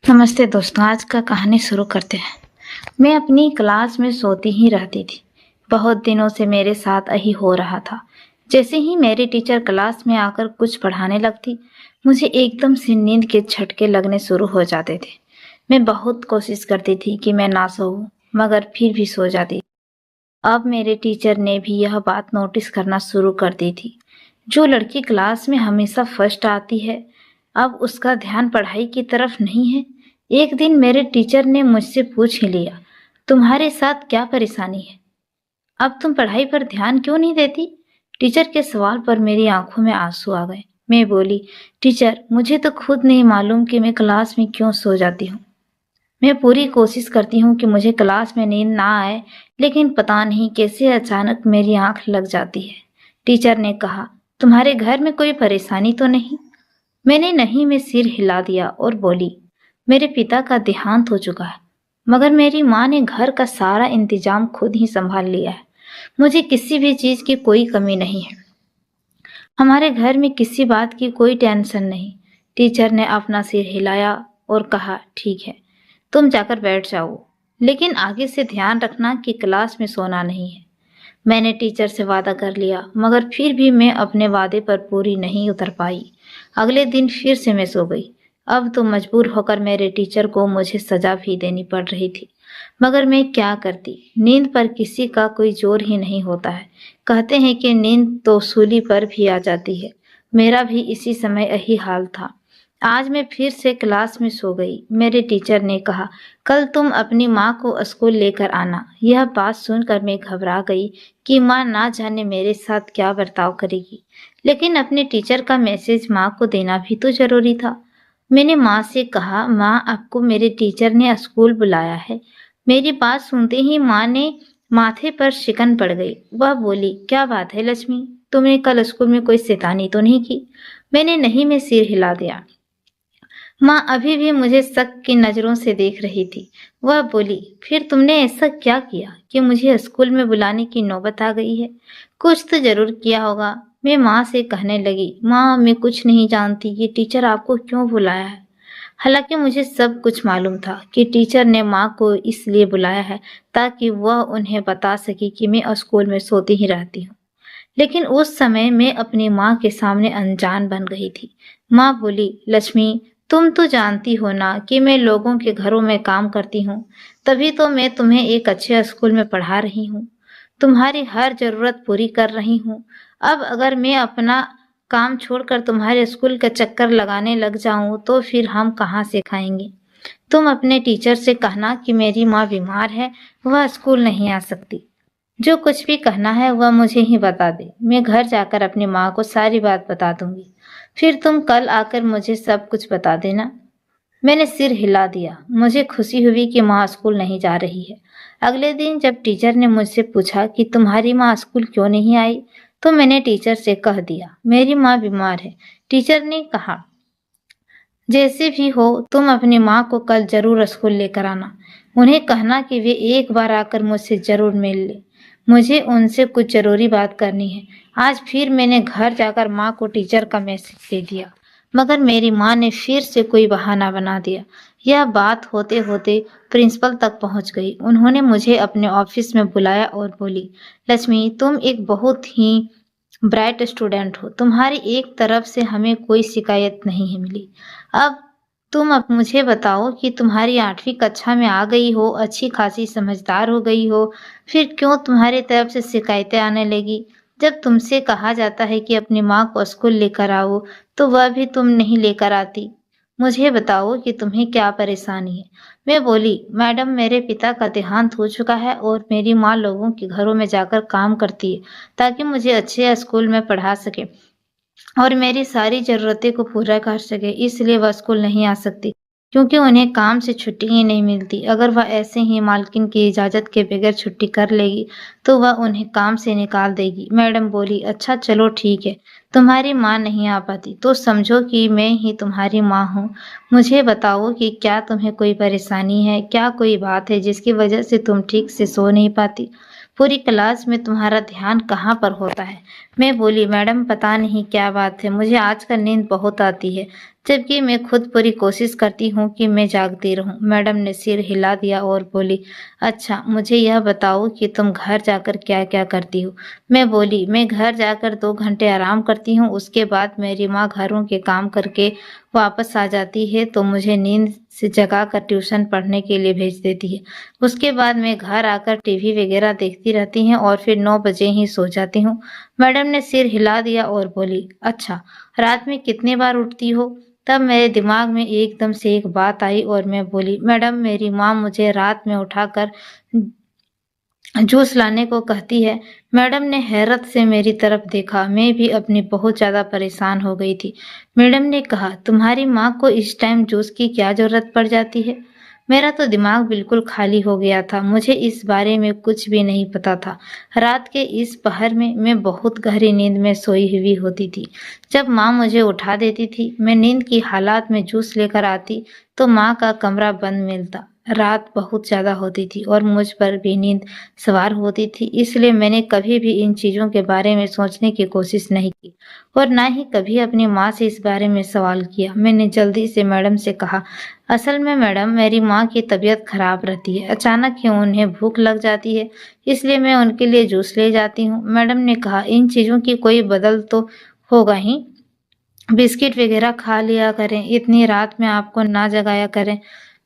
नमस्ते दोस्तों, आज का कहानी शुरू करते हैं। मैं अपनी क्लास में सोती ही रहती थी। बहुत दिनों से मेरे साथ यही हो रहा था। जैसे ही मेरी टीचर क्लास में आकर कुछ पढ़ाने लगती, मुझे एकदम से नींद के झटके लगने शुरू हो जाते थे। मैं बहुत कोशिश करती थी कि मैं ना सोऊं, मगर फिर भी सो जाती। अब मेरे टीचर ने भी यह बात नोटिस करना शुरू कर दी थी। जो लड़की क्लास में हमेशा फर्स्ट आती है, अब उसका ध्यान पढ़ाई की तरफ नहीं है। एक दिन मेरे टीचर ने मुझसे पूछ ही लिया, तुम्हारे साथ क्या परेशानी है? अब तुम पढ़ाई पर ध्यान क्यों नहीं देती? टीचर के सवाल पर मेरी आंखों में आंसू आ गए। मैं बोली, टीचर, मुझे तो खुद नहीं मालूम कि मैं क्लास में क्यों सो जाती हूँ। मैं पूरी कोशिश करती हूँ कि मुझे क्लास में नींद ना आए, लेकिन पता नहीं कैसे अचानक मेरी आंख लग जाती है। टीचर ने कहा, तुम्हारे घर में कोई परेशानी तो नहीं? मैंने नहीं में सिर हिला दिया और बोली, मेरे पिता का देहांत हो चुका है, मगर मेरी माँ ने घर का सारा इंतजाम खुद ही संभाल लिया है। मुझे किसी भी चीज की कोई कमी नहीं है। हमारे घर में किसी बात की कोई टेंशन नहीं। टीचर ने अपना सिर हिलाया और कहा, ठीक है, तुम जाकर बैठ जाओ, लेकिन आगे से ध्यान रखना कि क्लास में सोना नहीं है। मैंने टीचर से वादा कर लिया, मगर फिर भी मैं अपने वादे पर पूरी नहीं उतर पाई। अगले दिन फिर से मैं सो गई। अब तो मजबूर होकर मेरे टीचर को मुझे सजा भी देनी पड़ रही थी, मगर मैं क्या करती। नींद पर किसी का कोई जोर ही नहीं होता है। कहते हैं कि नींद तो सूली पर भी आ जाती है। मेरा भी इसी समय यही हाल था। आज मैं फिर से क्लास में सो गई। मेरे टीचर ने कहा, कल तुम अपनी माँ को स्कूल लेकर आना। यह बात सुनकर मैं घबरा गई कि माँ ना जाने मेरे साथ क्या बर्ताव करेगी, लेकिन अपने टीचर का मैसेज माँ को देना भी तो जरूरी था। मैंने माँ से कहा, माँ, आपको मेरे टीचर ने स्कूल बुलाया है। मेरी बात सुनते ही माँ ने माथे पर शिकन पड़ गई। वह बोली, क्या बात है लक्ष्मी, तुमने कल स्कूल में कोई शैतानी तो नहीं की? मैंने नहीं में सिर हिला दिया। माँ अभी भी मुझे शक की नजरों से देख रही थी। वह बोली, फिर तुमने ऐसा क्या किया कि मुझे स्कूल में बुलाने की नौबत आ गई है? कुछ तो जरूर किया होगा। मैं माँ से कहने लगी, माँ, मैं कुछ नहीं जानती कि टीचर आपको क्यों बुलाया है। हालांकि मुझे सब कुछ मालूम था कि टीचर ने माँ को इसलिए बुलाया है ताकि वह उन्हें बता सके कि मैं स्कूल में सोती ही रहती हूँ। लेकिन उस समय मैं अपनी माँ के सामने अनजान बन गई थी। माँ बोली, लक्ष्मी, तुम तो जानती हो ना कि मैं लोगों के घरों में काम करती हूँ, तभी तो मैं तुम्हें एक अच्छे स्कूल में पढ़ा रही हूँ, तुम्हारी हर जरूरत पूरी कर रही हूँ। अब अगर मैं अपना काम छोड़कर तुम्हारे स्कूल का चक्कर लगाने लग जाऊं तो फिर हम कहाँ से खाएंगे? तुम अपने टीचर से कहना कि मेरी माँ बीमार है, वह स्कूल नहीं आ सकती। जो कुछ भी कहना है वह मुझे ही बता दे। मैं घर जाकर अपनी माँ को सारी बात बता दूंगी। फिर तुम कल आकर मुझे सब कुछ बता देना। मैंने सिर हिला दिया। मुझे खुशी हुई कि माँ स्कूल नहीं जा रही है। अगले दिन जब टीचर ने मुझसे पूछा कि तुम्हारी माँ स्कूल क्यों नहीं आई, तो मैंने टीचर से कह दिया, मेरी माँ बीमार है। टीचर ने कहा, जैसे भी हो तुम अपनी माँ को कल जरूर स्कूल लेकर आना। उन्हें कहना कि वे एक बार आकर मुझसे जरूर मिल ले। मुझे उनसे कुछ जरूरी बात करनी है। आज फिर मैंने घर जाकर माँ को टीचर का मैसेज दे दिया, मगर मेरी माँ ने फिर से कोई बहाना बना दिया। यह बात होते होते प्रिंसिपल तक पहुंच गई। उन्होंने मुझे अपने ऑफिस में बुलाया और बोली, लक्ष्मी, तुम एक बहुत ही ब्राइट स्टूडेंट हो। तुम्हारी एक तरफ से हमें कोई शिकायत नहीं है मिली। अब मुझे बताओ कि तुम्हारी 8वीं कक्षा में आ गई हो, अच्छी खासी समझदार हो गई हो, फिर क्यों तुम्हारी तरफ से शिकायतें आने लगी? जब तुमसे कहा जाता है कि अपनी माँ को स्कूल लेकर आओ, तो वह भी तुम नहीं लेकर आती। मुझे बताओ कि तुम्हें क्या परेशानी है? मैं बोली, मैडम, मेरे पिता का देहांत हो चुका है और मेरी माँ लोगों के घरों में जाकर काम करती है ताकि मुझे अच्छे स्कूल में पढ़ा सके और मेरी सारी जरूरतें को पूरा कर सके। इसलिए वह स्कूल नहीं आ सकती, क्योंकि उन्हें काम से छुट्टी ही नहीं मिलती। अगर वह ऐसे ही मालकिन की इजाजत के बगैर छुट्टी कर लेगी तो वह उन्हें काम से निकाल देगी। मैडम बोली, अच्छा चलो ठीक है, तुम्हारी माँ नहीं आ पाती तो समझो कि मैं ही तुम्हारी माँ हूँ। मुझे बताओ कि क्या तुम्हें कोई परेशानी है, क्या कोई बात है जिसकी वजह से तुम ठीक से सो नहीं पाती? पूरी क्लास में तुम्हारा ध्यान कहाँ पर होता है? मैं बोली, मैडम पता नहीं क्या बात है, मुझे आजकल नींद बहुत आती है, जबकि मैं खुद पूरी कोशिश करती हूँ कि मैं जागती रहूं। मैडम ने सिर हिला दिया और बोली, अच्छा मुझे यह बताओ कि तुम घर जाकर क्या क्या करती हो? मैं बोली, मैं घर जाकर 2 घंटे आराम करती हूँ, उसके बाद मेरी माँ घरों के काम करके वापस आ जाती है तो मुझे नींद से जगाकर ट्यूशन पढ़ने के लिए भेज देती है। उसके बाद मैं घर आकर टीवी वगैरह देखती रहती हूँ और फिर 9 बजे ही सो जाती हूँ। मैडम ने सिर हिला दिया और बोली, अच्छा रात में कितनी बार उठती हो? तब मेरे दिमाग में एकदम से एक बात आई और मैं बोली, मैडम मेरी माँ मुझे रात में उठाकर जूस लाने को कहती है। मैडम ने हैरत से मेरी तरफ देखा। मैं भी अपनी बहुत ज्यादा परेशान हो गई थी। मैडम ने कहा, तुम्हारी माँ को इस टाइम जूस की क्या जरूरत पड़ जाती है? मेरा तो दिमाग बिल्कुल खाली हो गया था। मुझे इस बारे में कुछ भी नहीं पता था। रात के इस पहर में मैं बहुत गहरी नींद में सोई हुई होती थी। जब माँ मुझे उठा देती थी, मैं नींद की हालात में जूस लेकर आती तो माँ का कमरा बंद मिलता। रात बहुत ज्यादा होती थी और मुझ पर भी नींद सवार होती थी, इसलिए मैंने कभी भी इन चीजों के बारे में सोचने की कोशिश नहीं की और ना ही कभी अपनी माँ से इस बारे में सवाल किया। मैंने जल्दी से मैडम से कहा, असल में मैडम मेरी माँ की तबीयत खराब रहती है, अचानक ही उन्हें भूख लग जाती है, इसलिए मैं उनके लिए जूस ले जाती हूँ। मैडम ने कहा, इन चीजों की कोई बदल तो होगा ही, बिस्किट वगैरह खा लिया करें, इतनी रात में आपको ना जगाया करें।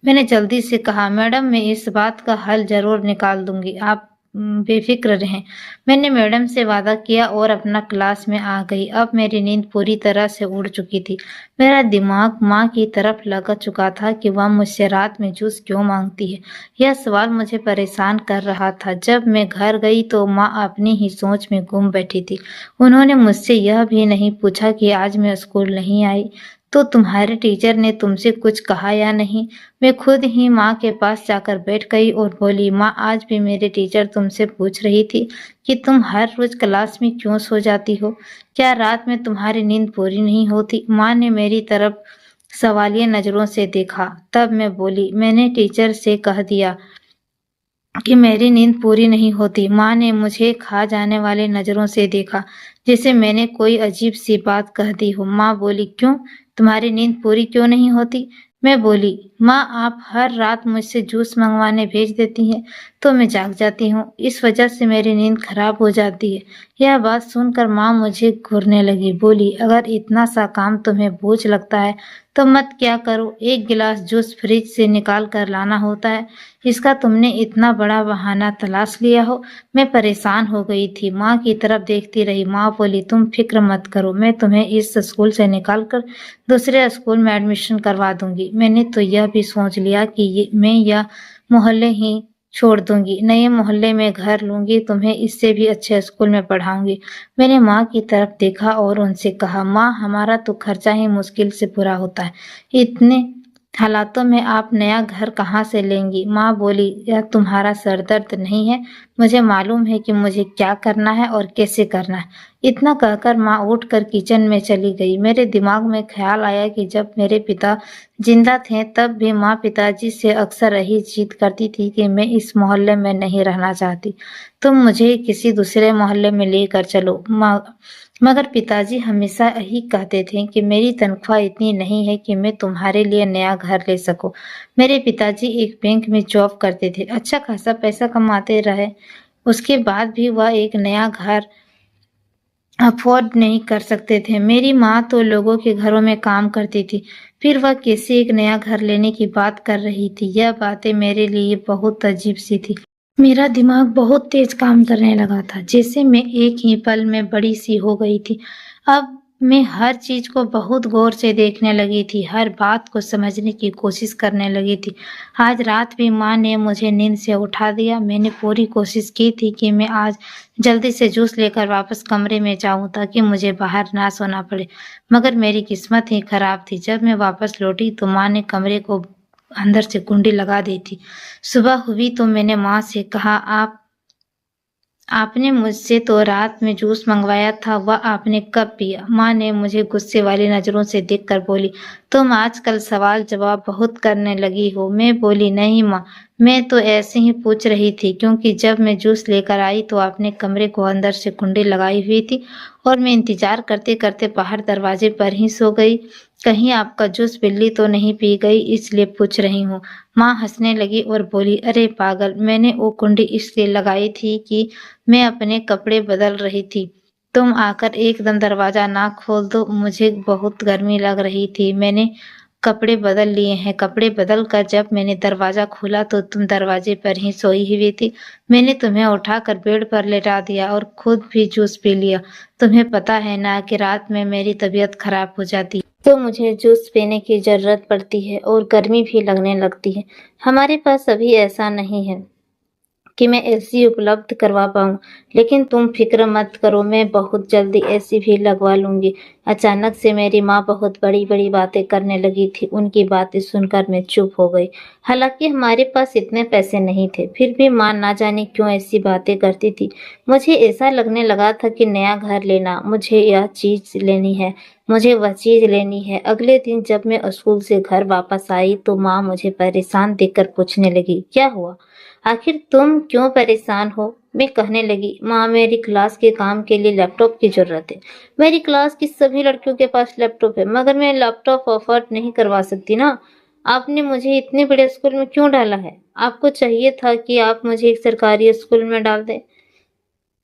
मैंने जल्दी से कहा, मैडम मैं इस बात का हल जरूर निकाल दूंगी, आप बेफिक्र रहें। मैंने मैडम से वादा किया और अपना क्लास में आ गई। अब मेरी नींद पूरी तरह से उड़ चुकी थी। मेरा दिमाग माँ की तरफ लगा चुका था कि वह मुझसे रात में जूस क्यों मांगती है। यह सवाल मुझे परेशान कर रहा था। जब मैं घर गई तो माँ अपनी ही सोच में गुम बैठी थी। उन्होंने मुझसे यह भी नहीं पूछा कि आज मैं स्कूल नहीं आई तो तुम्हारे टीचर ने तुमसे कुछ कहा या नहीं। मैं खुद ही माँ के पास जाकर बैठ गई और बोली, माँ आज भी मेरे टीचर तुमसे पूछ रही थी कि तुम हर रोज क्लास में क्यों सो जाती हो, क्या रात में तुम्हारी नींद पूरी नहीं होती? माँ ने मेरी तरफ सवालिया नजरों से देखा। तब मैं बोली, मैंने टीचर से कह दिया कि मेरी नींद पूरी नहीं होती। माँ ने मुझे खा जाने वाले नजरों से देखा, जैसे मैंने कोई अजीब सी बात कह दी हो। माँ बोली, क्यों, तुम्हारी नींद पूरी क्यों नहीं होती? मैं बोली, माँ आप हर रात मुझसे जूस मंगवाने भेज देती हैं तो मैं जाग जाती हूँ, इस वजह से मेरी नींद खराब हो जाती है। यह बात सुनकर माँ मुझे घूरने लगी। बोली, अगर इतना सा काम तुम्हें बोझ लगता है तो मत क्या करो, एक गिलास जूस फ्रिज से निकाल कर लाना होता है, इसका तुमने इतना बड़ा बहाना तलाश लिया हो। मैं परेशान हो गई थी, माँ की तरफ देखती रही। माँ बोली, तुम फिक्र मत करो, मैं तुम्हें इस स्कूल से निकाल कर दूसरे स्कूल में एडमिशन करवा दूंगी। मैंने तो यह भी सोच लिया कि मैं यह मोहल्ले ही छोड़ दूंगी, नए मोहल्ले में घर लूंगी, तुम्हें इससे भी अच्छे स्कूल में पढ़ाऊंगी। मैंने माँ की तरफ देखा और उनसे कहा, माँ हमारा तो खर्चा ही मुश्किल से पूरा होता है, इतने हालातों में आप नया घर कहाँ से लेंगी? माँ बोली, यह तुम्हारा सर दर्द नहीं है, मुझे मालूम है कि मुझे क्या करना है और कैसे करना है। इतना कहकर माँ उठकर किचन में चली गई। मेरे दिमाग में ख्याल आया कि जब मेरे पिता जिंदा थे तब भी माँ पिताजी से अक्सर यही जिद करती थी कि मैं इस मोहल्ले में नहीं रहना चाहती, तुम मुझे किसी दूसरे मोहल्ले में लेकर चलो। मगर पिताजी हमेशा यही कहते थे कि मेरी तनख्वाह इतनी नहीं है कि मैं तुम्हारे लिए नया घर ले सकूं। मेरे पिताजी एक बैंक में जॉब करते थे, अच्छा खासा पैसा कमाते रहे, उसके बाद भी वह एक नया घर अफोर्ड नहीं कर सकते थे। मेरी माँ तो लोगों के घरों में काम करती थी, फिर वह कैसे एक नया घर लेने की बात कर रही थी? यह बातें मेरे लिए बहुत अजीब सी थी। मेरा दिमाग बहुत तेज काम करने लगा था, जैसे मैं एक ही पल में बड़ी सी हो गई थी। अब मैं हर चीज को बहुत गौर से देखने लगी थी, हर बात को समझने की कोशिश करने लगी थी। आज रात भी माँ ने मुझे नींद से उठा दिया। मैंने पूरी कोशिश की थी कि मैं आज जल्दी से जूस लेकर वापस कमरे में जाऊं ताकि मुझे बाहर ना सोना पड़े, मगर मेरी किस्मत ही खराब थी। जब मैं वापस लौटी तो माँ ने कमरे को अंदर से कुंडी लगा दी थी। सुबह हुई तो मैंने माँ से कहा, आप आपने मुझसे तो रात में जूस मंगवाया था, वह आपने कब पिया? माँ ने मुझे गुस्से वाली नजरों से देखकर बोली, तुम आजकल सवाल जवाब बहुत करने लगी हो। मैं बोली, नहीं माँ, मैं तो ऐसे ही पूछ रही थी, क्योंकि जब मैं जूस लेकर आई तो आपने कमरे को अंदर से कुंडी लगाई हुई थी और मैं इंतजार करते करते बाहर दरवाजे पर ही सो गई। कहीं आपका जूस बिल्ली तो नहीं पी गई, इसलिए पूछ रही हूँ। माँ हंसने लगी और बोली, अरे पागल, मैंने वो कुंडी इसलिए लगाई थी कि मैं अपने कपड़े बदल रही थी। तुम आकर एकदम दरवाजा ना खोल दो, मुझे बहुत गर्मी लग रही थी। मैंने कपड़े बदल लिए हैं। कपड़े बदल कर जब मैंने दरवाजा खोला तो तुम दरवाजे पर ही सोई हुई थी। मैंने तुम्हें उठाकर बेड पर लेटा दिया और खुद भी जूस पी लिया। तुम्हें पता है ना कि रात में मेरी तबीयत खराब हो जाती है, तो मुझे जूस पीने की जरूरत पड़ती है और गर्मी भी लगने लगती है। हमारे पास अभी ऐसा नहीं है कि मैं एसी उपलब्ध करवा पाऊँ, लेकिन तुम फिक्र मत करो, मैं बहुत जल्दी एसी भी लगवा लूंगी। अचानक से मेरी माँ बहुत बड़ी-बड़ी बातें करने लगी थी। उनकी बातें सुनकर मैं चुप हो गई। हालांकि हमारे पास इतने पैसे नहीं थे, फिर भी माँ ना जाने क्यों ऐसी बातें करती थी। मुझे ऐसा लगने लगा था कि नया घर लेना, मुझे यह चीज लेनी है, मुझे वह चीज लेनी है। अगले दिन जब मैं स्कूल से घर वापस आई तो माँ मुझे परेशान देखकर पूछने लगी, क्या हुआ? आखिर तुम क्यों परेशान हो? मैं कहने लगी, माँ, मेरी क्लास के काम के लिए लैपटॉप की जरूरत है। मेरी क्लास की सभी लड़कियों के पास लैपटॉप है, मगर मैं लैपटॉप अफोर्ड नहीं करवा सकती ना। आपने मुझे इतने बड़े स्कूल में क्यों डाला है? आपको चाहिए था कि आप मुझे एक सरकारी स्कूल में डाल दें,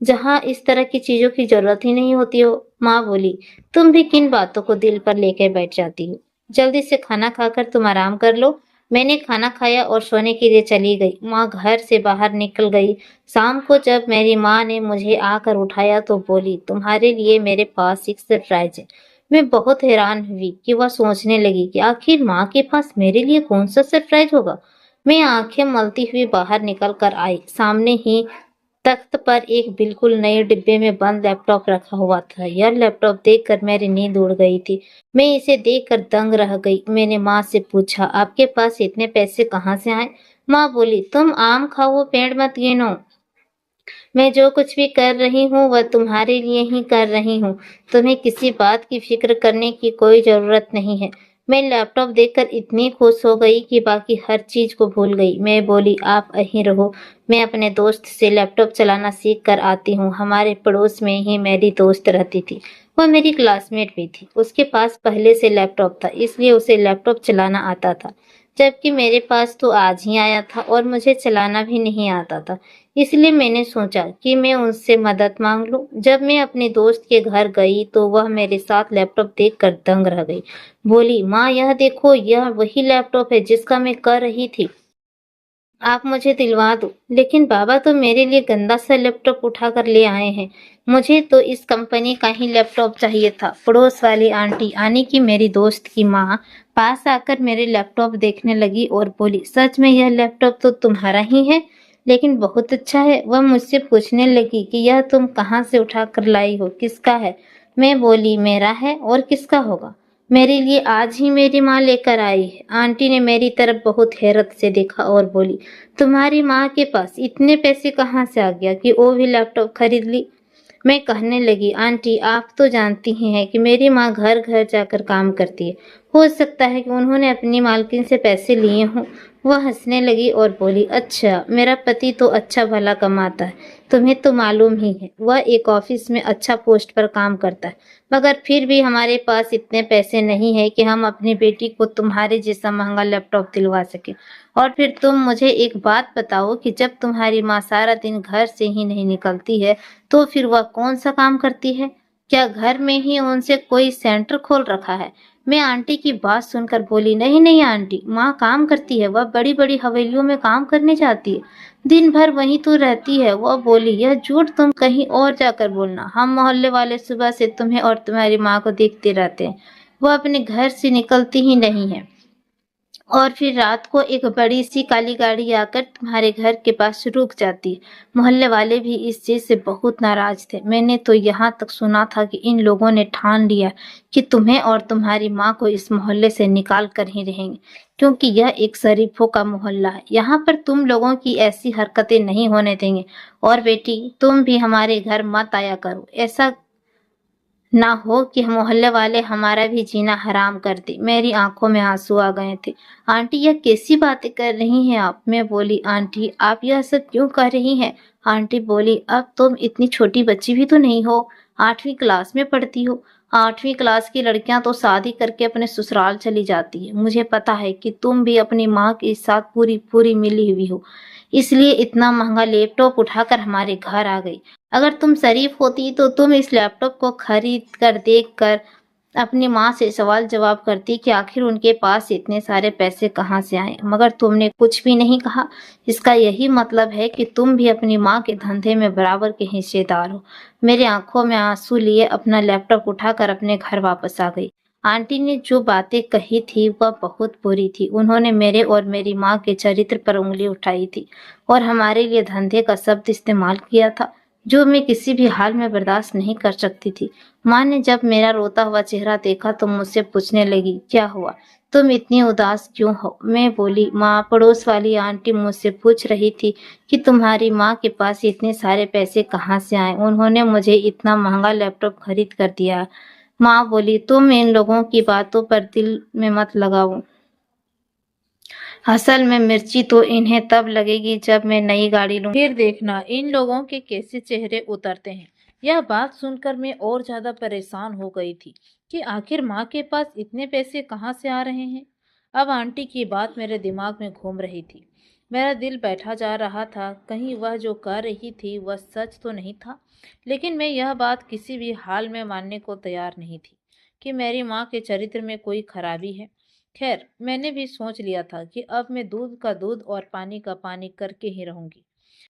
जहाँ इस तरह की चीजों की जरूरत ही नहीं होती हो। माँ बोली, तुम भी किन बातों को दिल पर लेकर बैठ जाती हो? जल्दी से खाना खाकर तुम आराम कर लो। मैंने खाना खाया और सोने के लिए चली गई। माँ घर से बाहर निकल गई। शाम को जब मेरी माँ ने मुझे आकर उठाया तो बोली, तुम्हारे लिए मेरे पास एक सरप्राइज है। मैं बहुत हैरान हुई कि वह सोचने लगी कि आखिर माँ के पास मेरे लिए कौन सा सरप्राइज होगा। मैं आंखें मलती हुई बाहर निकल कर आई। सामने ही तख्त पर एक बिल्कुल नए डिब्बे में बंद लैपटॉप रखा हुआ था। यह लैपटॉप देखकर मेरी नींद उड़ गई थी। मैं इसे देखकर दंग रह गई। मैंने माँ से पूछा, आपके पास इतने पैसे कहाँ से आए? माँ बोली, तुम आम खाओ, पेड़ मत गिनो। मैं जो कुछ भी कर रही हूँ वह तुम्हारे लिए ही कर रही हूँ। तुम्हें किसी बात की फिक्र करने की कोई जरूरत नहीं है। मैं लैपटॉप देखकर इतनी खुश हो गई कि बाकी हर चीज को भूल गई। मैं बोली, आप यहीं रहो, मैं अपने दोस्त से लैपटॉप चलाना सीख कर आती हूँ। हमारे पड़ोस में ही मेरी दोस्त रहती थी, वह मेरी क्लासमेट भी थी। उसके पास पहले से लैपटॉप था, इसलिए उसे लैपटॉप चलाना आता था, जबकि मेरे पास तो आज ही आया था और मुझे चलाना भी नहीं आता था। इसलिए मैंने सोचा कि मैं उनसे मदद मांग लूं। जब मैं अपने दोस्त के घर गई तो वह मेरे साथ लैपटॉप देखकर दंग रह गई। बोली, माँ, यह देखो, यह वही लैपटॉप है जिसका मैं कर रही थी। आप मुझे दिलवा दो। लेकिन बाबा तो मेरे लिए गंदा सा लैपटॉप उठा कर ले आए हैं। मुझे तो इस कंपनी का ही लैपटॉप चाहिए था। पड़ोस वाली आंटी, यानी कि मेरी दोस्त की माँ, पास आकर मेरे लैपटॉप देखने लगी और बोली, सच में यह लैपटॉप तो तुम्हारा ही है, लेकिन बहुत अच्छा है। वह मुझसे पूछने लगी कि यह तुम कहाँ से उठा कर लाई हो, किसका है? मैं बोली, मेरा है और किसका होगा, मेरे लिए आज ही मेरी माँ लेकर आई है। आंटी ने मेरी तरफ बहुत हैरत से देखा और बोली, तुम्हारी माँ के पास इतने पैसे कहाँ से आ गया कि वो भी लैपटॉप खरीद ली? मैं कहने लगी, आंटी, आप तो जानती ही हैं कि मेरी माँ घर घर जाकर काम करती है। हो सकता है कि उन्होंने अपनी मालकिन से पैसे लिए हों। वह हंसने लगी और बोली, अच्छा, मेरा पति तो अच्छा भला कमाता है, तुम्हें तो मालूम ही है। वह एक ऑफिस में अच्छा पोस्ट पर काम करता है, मगर फिर भी हमारे पास इतने पैसे नहीं है कि हम अपनी बेटी को तुम्हारे जैसा महंगा लैपटॉप दिलवा सके। और फिर तुम मुझे एक बात बताओ कि जब तुम्हारी माँ सारा दिन घर से ही नहीं निकलती है तो फिर वह कौन सा काम करती है? क्या घर में ही उनसे कोई सेंटर खोल रखा है? मैं आंटी की बात सुनकर बोली, नहीं नहीं आंटी, माँ काम करती है, वह बड़ी बड़ी हवेलियों में काम करने जाती है, दिन भर वहीं तो रहती है। वह बोली, यह झूठ तुम कहीं और जाकर बोलना, हम मोहल्ले वाले सुबह से तुम्हें और तुम्हारी माँ को देखते रहते हैं, वह अपने घर से निकलती ही नहीं है। और फिर रात को एक बड़ी सी काली गाड़ी आकर तुम्हारे घर के पास रुक जाती है। मोहल्ले वाले भी इस चीज से बहुत नाराज थे। मैंने तो यहाँ तक सुना था कि इन लोगों ने ठान लिया कि तुम्हें और तुम्हारी माँ को इस मोहल्ले से निकाल कर ही रहेंगे, क्योंकि यह एक शरीफों का मोहल्ला है। यहाँ पर तुम लोगों की ऐसी हरकतें नहीं होने देंगे। और बेटी, तुम भी हमारे घर मत आया करो। ऐसा ना हो कि मोहल्ले वाले हमारा भी जीना हराम कर दे। मेरी आंखों में आंसू आ गए थे। आंटी, यह कैसी बातें कर रही हैं आप? मैं बोली, आंटी आप यह सब क्यों कर रही हैं? आंटी बोली, अब तुम इतनी छोटी बच्ची भी तो नहीं हो, 8वीं क्लास में पढ़ती हो। 8वीं क्लास की लड़कियां तो शादी करके अपने ससुराल चली जाती है। मुझे पता है कि तुम भी अपनी माँ के साथ पूरी पूरी मिली हुई हो, इसलिए इतना महंगा लैपटॉप उठाकर हमारे घर आ गई। अगर तुम शरीफ होती तो तुम इस लैपटॉप को खरीद कर देख कर अपनी माँ से सवाल जवाब करती कि आखिर उनके पास इतने सारे पैसे कहाँ से आए, मगर तुमने कुछ भी नहीं कहा। इसका यही मतलब है कि तुम भी अपनी माँ के धंधे में बराबर के हिस्सेदार हो। मेरी आंखों में आंसू लिए अपना लैपटॉप उठाकर अपने घर वापस आ गई। आंटी ने जो बातें कही थी वह बहुत बुरी थी। उन्होंने मेरे और मेरी माँ के चरित्र पर उंगली उठाई थी और हमारे लिए धंधे का शब्द इस्तेमाल किया था, जो मैं किसी भी हाल में बर्दाश्त नहीं कर सकती थी। माँ ने जब मेरा रोता हुआ चेहरा देखा तो मुझसे पूछने लगी, क्या हुआ? तुम इतनी उदास क्यों हो? मैं बोली, माँ, पड़ोस वाली आंटी मुझसे पूछ रही थी कि तुम्हारी माँ के पास इतने सारे पैसे कहाँ से आए। उन्होंने मुझे इतना महंगा लैपटॉप खरीद कर दिया। माँ बोली, तुम इन लोगों की बातों पर दिल में मत लगाओ। असल में मिर्ची तो इन्हें तब लगेगी जब मैं नई गाड़ी लूं, फिर देखना इन लोगों के कैसे चेहरे उतरते हैं। यह बात सुनकर मैं और ज्यादा परेशान हो गई थी कि आखिर माँ के पास इतने पैसे कहाँ से आ रहे हैं। अब आंटी की बात मेरे दिमाग में घूम रही थी। मेरा दिल बैठा जा रहा था, कहीं वह जो कह रही थी वह सच तो नहीं था। लेकिन मैं यह बात किसी भी हाल में मानने को तैयार नहीं थी कि मेरी माँ के चरित्र में कोई खराबी है। खैर, मैंने भी सोच लिया था कि अब मैं दूध का दूध और पानी का पानी करके ही रहूंगी।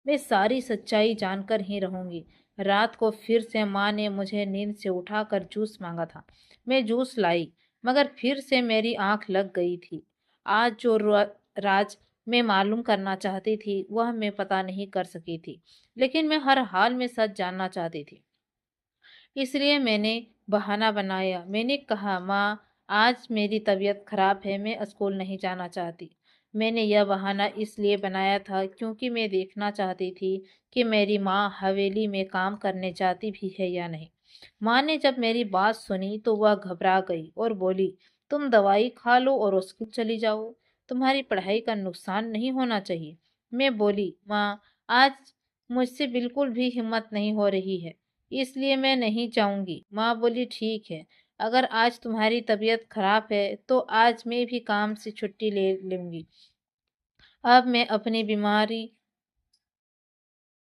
मैं सारी सच्चाई जानकर ही रहूंगी। रात को फिर से माँ ने मुझे नींद से उठाकर जूस मांगा था। मैं जूस लाई, मगर फिर से मेरी आंख लग गई थी। आज जो राज मैं मालूम करना चाहती थी वह मैं पता नहीं कर सकी थी, लेकिन मैं हर हाल में सच जानना चाहती थी। इसलिए मैंने बहाना बनाया। मैंने कहा, माँ, आज मेरी तबीयत खराब है, मैं स्कूल नहीं जाना चाहती। मैंने यह बहाना इसलिए बनाया था क्योंकि मैं देखना चाहती थी कि मेरी माँ हवेली में काम करने जाती भी है या नहीं। माँ ने जब मेरी बात सुनी तो वह घबरा गई और बोली, तुम दवाई खा लो और स्कूल चली जाओ, तुम्हारी पढ़ाई का नुकसान नहीं होना चाहिए। मैं बोली, माँ, आज मुझसे बिल्कुल भी हिम्मत नहीं हो रही है, इसलिए मैं नहीं जाऊंगी। माँ बोली, ठीक है, अगर आज तुम्हारी तबीयत खराब है तो आज मैं भी काम से छुट्टी ले लूंगी। अब मैं अपनी बीमारी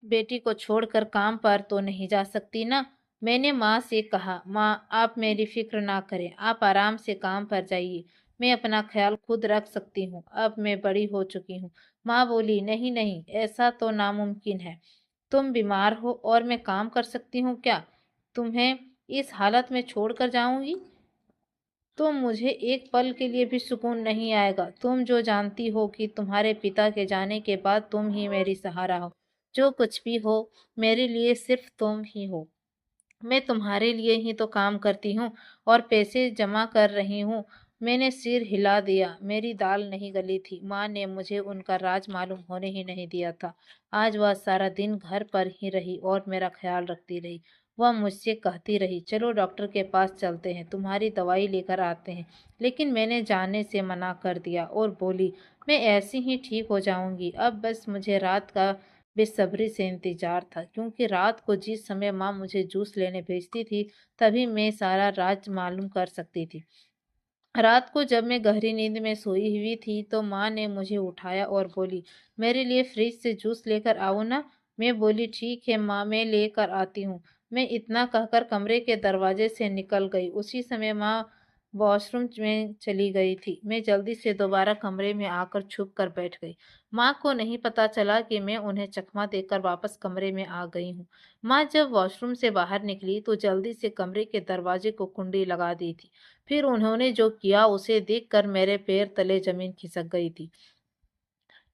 बेटी को छोड़कर काम पर तो नहीं जा सकती ना। मैंने माँ से कहा, माँ, आप मेरी फिक्र ना करें, आप आराम से काम पर जाइए, मैं अपना ख्याल खुद रख सकती हूँ, अब मैं बड़ी हो चुकी हूँ। माँ बोली, नहीं नहीं, ऐसा तो नामुमकिन है। तुम बीमार हो और मैं काम कर सकती हूँ क्या? तुम्हें इस हालत में छोड़कर जाऊंगी तो मुझे एक पल के लिए भी सुकून नहीं आएगा। तुम जो जानती हो कि तुम्हारे पिता के जाने के बाद तुम ही मेरी सहारा हो। जो कुछ भी हो, मेरे लिए सिर्फ तुम ही हो। मैं तुम्हारे लिए ही तो काम करती हूँ और पैसे जमा कर रही हूँ। मैंने सिर हिला दिया। मेरी दाल नहीं गली थी। माँ ने मुझे उनका राज मालूम होने ही नहीं दिया था। आज वह सारा दिन घर पर ही रही और मेरा ख्याल रखती रही। वह मुझसे कहती रही, चलो डॉक्टर के पास चलते हैं, तुम्हारी दवाई लेकर आते हैं। लेकिन मैंने जाने से मना कर दिया और बोली, मैं ऐसे ही ठीक हो जाऊंगी। अब बस मुझे रात का बेसब्री से इंतजार था, क्योंकि रात को जिस समय माँ मुझे जूस लेने भेजती थी तभी मैं सारा राज मालूम कर सकती थी। रात को जब मैं गहरी नींद में सोई हुई थी तो माँ ने मुझे उठाया और बोली, मेरे लिए फ्रिज से जूस लेकर आओ ना। मैं बोली, ठीक है माँ, मैं लेकर आती हूँ। मैं इतना कहकर कमरे के दरवाजे से निकल गई। उसी समय माँ वॉशरूम में चली गई थी। मैं जल्दी से दोबारा कमरे में आकर छुप कर बैठ गई। माँ को नहीं पता चला कि मैं उन्हें चकमा देकर वापस कमरे में आ गई हूँ। माँ जब वॉशरूम से बाहर निकली तो जल्दी से कमरे के दरवाजे को कुंडी लगा दी थी। फिर उन्होंने जो किया उसे देखकर मेरे पैर तले जमीन खिसक गई थी।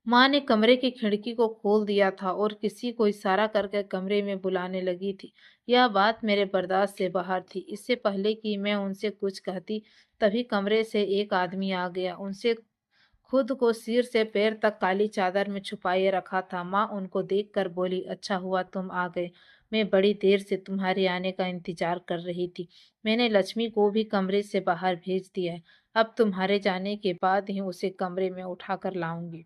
माँ ने कमरे की खिड़की को खोल दिया था और किसी को इशारा करके कमरे में बुलाने लगी थी। यह बात मेरे बर्दाश्त से बाहर थी। इससे पहले कि मैं उनसे कुछ कहती, तभी कमरे से एक आदमी आ गया। उनसे खुद को सिर से पैर तक काली चादर में छुपाए रखा था। माँ उनको देखकर बोली, अच्छा हुआ तुम आ गए। मैं बड़ी देर से तुम्हारे आने का इंतजार कर रही थी। मैंने लक्ष्मी को भी कमरे से बाहर भेज दिया है। अब तुम्हारे जाने के बाद ही उसे कमरे में उठाकर लाऊंगी।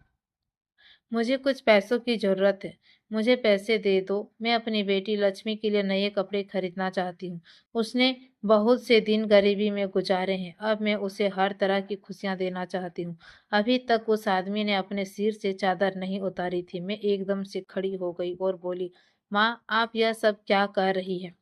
मुझे कुछ पैसों की ज़रूरत है। मुझे पैसे दे दो। मैं अपनी बेटी लक्ष्मी के लिए नए कपड़े खरीदना चाहती हूँ। उसने बहुत से दिन गरीबी में गुजारे हैं। अब मैं उसे हर तरह की खुशियाँ देना चाहती हूँ। अभी तक उस आदमी ने अपने सिर से चादर नहीं उतारी थी। मैं एकदम से खड़ी हो गई और बोली, माँ आप यह सब क्या कह रही हैं?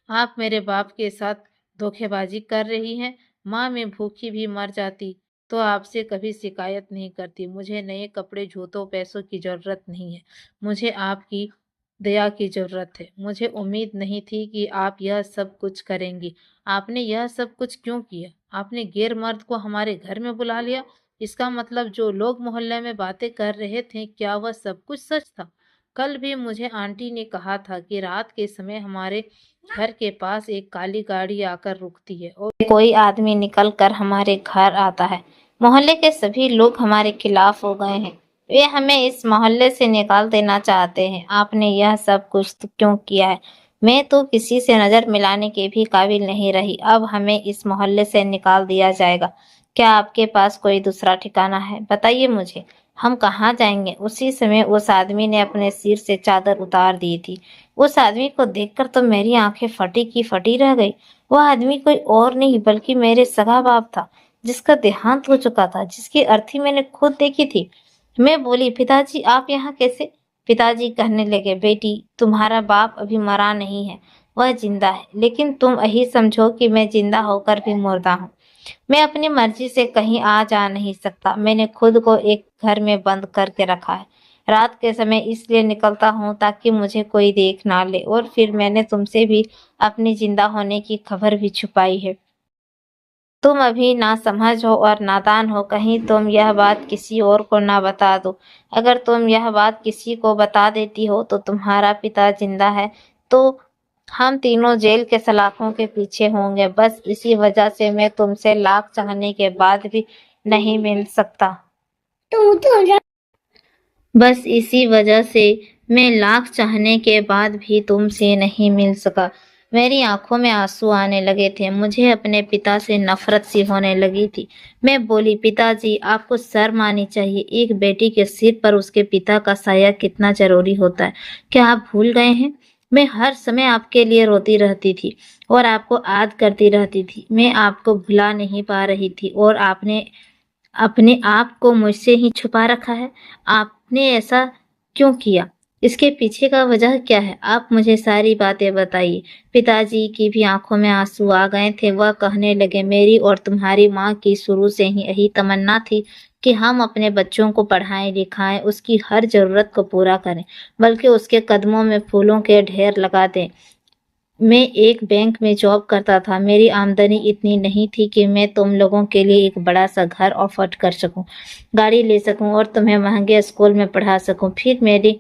आप मेरे बाप के साथ धोखेबाजी कर रही हैं। माँ मैं भूखी भी मर जाती तो आपसे कभी शिकायत नहीं करती। मुझे नए कपड़े, जूतों, पैसों की ज़रूरत नहीं है। मुझे आपकी दया की ज़रूरत है। मुझे उम्मीद नहीं थी कि आप यह सब कुछ करेंगी। आपने यह सब कुछ क्यों किया? आपने गैर मर्द को हमारे घर में बुला लिया। इसका मतलब जो लोग मोहल्ले में बातें कर रहे थे, क्या वह सब कुछ सच था? कल भी मुझे आंटी ने कहा था कि रात के समय हमारे घर के पास एक काली गाड़ी आकर रुकती है और कोई आदमी निकल कर हमारे घर आता है। मोहल्ले के सभी लोग हमारे खिलाफ हो गए हैं। वे हमें इस मोहल्ले से निकाल देना चाहते हैं। आपने यह सब कुछ तो क्यों किया है? मैं तो किसी से नजर मिलाने के भी काबिल नहीं रही। अब हमें इस मोहल्ले से निकाल दिया जाएगा। क्या आपके पास कोई दूसरा ठिकाना है? बताइए मुझे, हम कहाँ जाएंगे? उसी समय उस आदमी ने अपने सिर से चादर उतार दी थी। उस आदमी को देखकर तो मेरी आंखें फटी की फटी रह गई। वह आदमी कोई और नहीं बल्कि मेरे सगा बाप था, जिसका देहांत हो चुका था, जिसकी अर्थी मैंने खुद देखी थी। मैं बोली, पिताजी आप यहाँ कैसे? पिताजी कहने लगे, बेटी तुम्हारा बाप अभी मरा नहीं है, वह जिंदा है। लेकिन तुम यही समझो कि मैं जिंदा होकर भी मुर्दा हूँ। मैं अपनी मर्जी से कहीं आ जा नहीं सकता। मैंने खुद को एक घर में बंद करके रखा है। रात के समय इसलिए निकलता हूँ ताकि मुझे कोई देख ना ले। और फिर मैंने तुमसे भी अपनी जिंदा होने की खबर भी छुपाई है। तुम अभी ना समझ हो और नादान हो, कहीं तुम यह बात किसी और को ना बता दो। अगर तुम यह बात किसी को बता देती हो तो तुम्हारा पिता जिंदा है तो हम तीनों जेल के सलाखों के पीछे होंगे। बस इसी वजह से मैं तुमसे लाख चाहने के बाद भी नहीं मिल सकता। बस इसी वजह से मैं लाख चाहने के बाद भी तुमसे नहीं मिल सका। मेरी आंखों में आंसू आने लगे थे। मुझे अपने पिता से नफरत सी होने लगी थी। मैं बोली, पिताजी आपको शर्म आनी चाहिए। एक बेटी के सिर पर उसके पिता का साया कितना जरूरी होता है, क्या आप भूल गए हैं? मैं हर समय आपके लिए रोती रहती थी और आपको याद करती रहती थी। मैं आपको भुला नहीं पा रही थी और आपने अपने आप को मुझसे ही छुपा रखा है। आपने ऐसा क्यों किया? इसके पीछे का वजह क्या है? आप मुझे सारी बातें बताइए। पिताजी की भी आंखों में आंसू आ गए थे। वह कहने लगे, मेरी और तुम्हारी माँ की शुरू से ही यही तमन्ना थी कि हम अपने बच्चों को पढ़ाएं लिखाएं, उसकी हर जरूरत को पूरा करें, बल्कि उसके कदमों में फूलों के ढेर लगा दें। मैं एक बैंक में जॉब करता था। मेरी आमदनी इतनी नहीं थी कि मैं तुम लोगों के लिए एक बड़ा सा घर अफोर्ड कर सकूं, गाड़ी ले सकूं और तुम्हें महंगे स्कूल में पढ़ा सकूं। फिर मेरी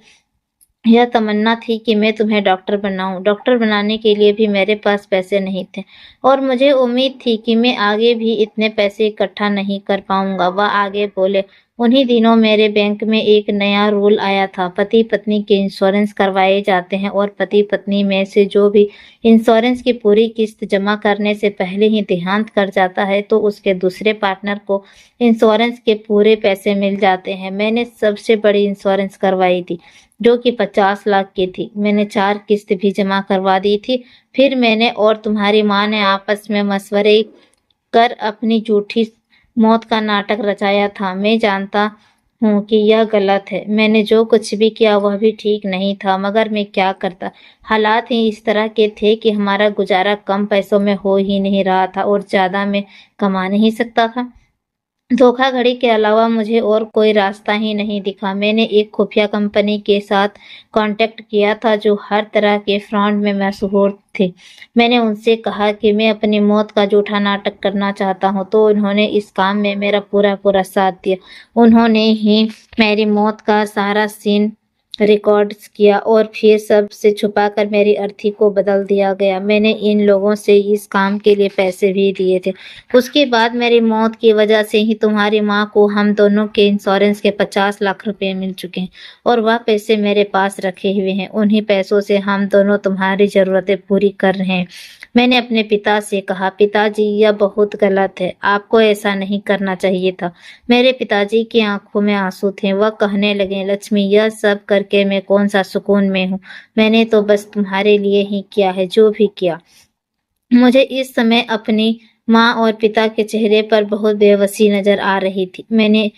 यह तमन्ना थी कि मैं तुम्हें डॉक्टर बनाऊं। डॉक्टर बनाने के लिए भी मेरे पास पैसे नहीं थे और मुझे उम्मीद थी कि मैं आगे भी इतने पैसे इकट्ठा नहीं कर पाऊंगा। वह आगे बोले, उन्हीं दिनों मेरे बैंक में एक नया रूल आया था। पति पत्नी के इंश्योरेंस करवाए जाते हैं और पति पत्नी में से जो भी इंश्योरेंस की पूरी किस्त जमा करने से पहले ही देहांत कर जाता है तो उसके दूसरे पार्टनर को इंश्योरेंस के पूरे पैसे मिल जाते हैं। मैंने सबसे बड़ी इंश्योरेंस करवाई थी जो कि 50 लाख की थी। मैंने 4 किस्त भी जमा करवा दी थी। फिर मैंने और तुम्हारी माँ ने आपस में मशवरे कर अपनी झूठी मौत का नाटक रचाया था। मैं जानता हूँ कि यह गलत है। मैंने जो कुछ भी किया वह भी ठीक नहीं था, मगर मैं क्या करता। हालात ही इस तरह के थे कि हमारा गुजारा कम पैसों में हो ही नहीं रहा था और ज़्यादा मैं कमा नहीं सकता था। धोखाधड़ी के अलावा मुझे और कोई रास्ता ही नहीं दिखा। मैंने एक खुफिया कंपनी के साथ कॉन्टैक्ट किया था जो हर तरह के फ्रॉड में मशहूर थे। मैंने उनसे कहा कि मैं अपनी मौत का झूठा नाटक करना चाहता हूँ, तो उन्होंने इस काम में मेरा पूरा साथ दिया। उन्होंने ही मेरी मौत का सारा सीन रिकॉर्ड्स किया और फिर सबसे छुपाकर मेरी अर्थी को बदल दिया गया। मैंने इन लोगों से इस काम के लिए पैसे भी दिए थे। उसके बाद मेरी मौत की वजह से ही तुम्हारी माँ को हम दोनों के इंश्योरेंस के 50 लाख रुपए मिल चुके हैं और वह पैसे मेरे पास रखे हुए हैं। उन्हीं पैसों से हम दोनों तुम्हारी ज़रूरतें पूरी कर रहे हैं। मैंने अपने पिता से कहा, पिताजी यह बहुत गलत है, आपको ऐसा नहीं करना चाहिए था। मेरे पिताजी की आंखों में आंसू थे। वह कहने लगे, लक्ष्मी यह सब करके मैं कौन सा सुकून में हूँ। मैंने तो बस तुम्हारे लिए ही किया है जो भी किया। मुझे इस समय अपनी माँ और पिता के चेहरे पर बहुत बेबसी नजर आ रही थी। मैंने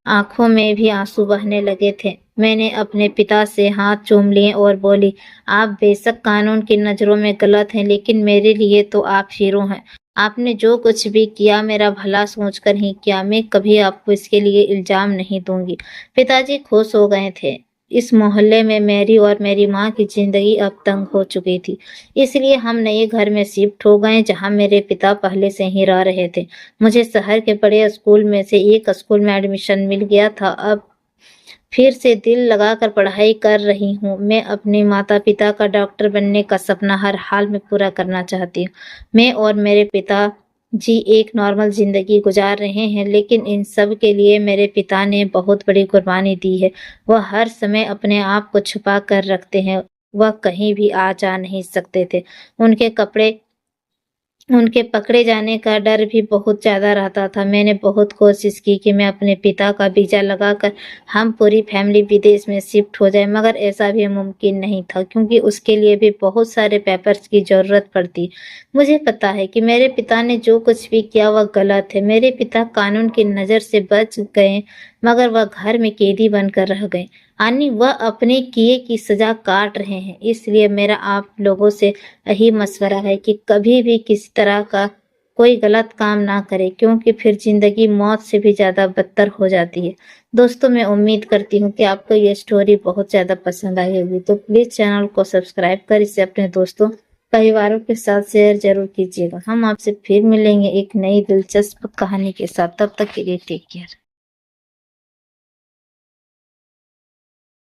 आंखों में भी आंसू बहने लगे थे। मैंने अपने पिता से हाथ चूम लिए और बोली, आप बेशक कानून की नज़रों में गलत हैं, लेकिन मेरे लिए तो आप हीरो हैं। आपने जो कुछ भी किया मेरा भला सोचकर ही किया। मैं कभी आपको इसके लिए इल्ज़ाम नहीं दूंगी। पिताजी खुश हो गए थे। इस मोहल्ले में मेरी और मेरी माँ की जिंदगी अब तंग हो चुकी थी, इसलिए हम नए घर में शिफ्ट हो गए जहाँ मेरे पिता पहले से ही रह रहे थे। मुझे शहर के बड़े स्कूल में से एक स्कूल में एडमिशन मिल गया था। अब फिर से दिल लगाकर पढ़ाई कर रही हूँ। मैं अपने माता पिता का डॉक्टर बनने का सपना हर हाल में पूरा करना चाहती हूँ। मैं और मेरे पिता जी एक नॉर्मल जिंदगी गुजार रहे हैं, लेकिन इन सब के लिए मेरे पिता ने बहुत बड़ी कुर्बानी दी है। वह हर समय अपने आप को छुपा कर रखते हैं। वह कहीं भी आ जा नहीं सकते थे। उनके पकड़े जाने का डर भी बहुत ज़्यादा रहता था। मैंने बहुत कोशिश की कि मैं अपने पिता का वीज़ा लगाकर हम पूरी फैमिली विदेश में शिफ्ट हो जाए, मगर ऐसा भी मुमकिन नहीं था क्योंकि उसके लिए भी बहुत सारे पेपर्स की ज़रूरत पड़ती। मुझे पता है कि मेरे पिता ने जो कुछ भी किया वह गलत है। मेरे पिता कानून की नज़र से बच गए, मगर वह घर में कैदी बनकर रह गए, यानी वह अपने किए की सज़ा काट रहे हैं। इसलिए मेरा आप लोगों से यही मशवरा है कि कभी भी किसी तरह का कोई गलत काम ना करे, क्योंकि फिर जिंदगी मौत से भी ज़्यादा बदतर हो जाती है। दोस्तों, मैं उम्मीद करती हूँ कि आपको ये स्टोरी बहुत ज़्यादा पसंद आई होगी, तो प्लीज़ चैनल को सब्सक्राइब कर इसे अपने दोस्तों परिवारों के साथ शेयर जरूर कीजिएगा। हम आपसे फिर मिलेंगे एक नई दिलचस्प कहानी के साथ। तब तक के लिए टेक केयर।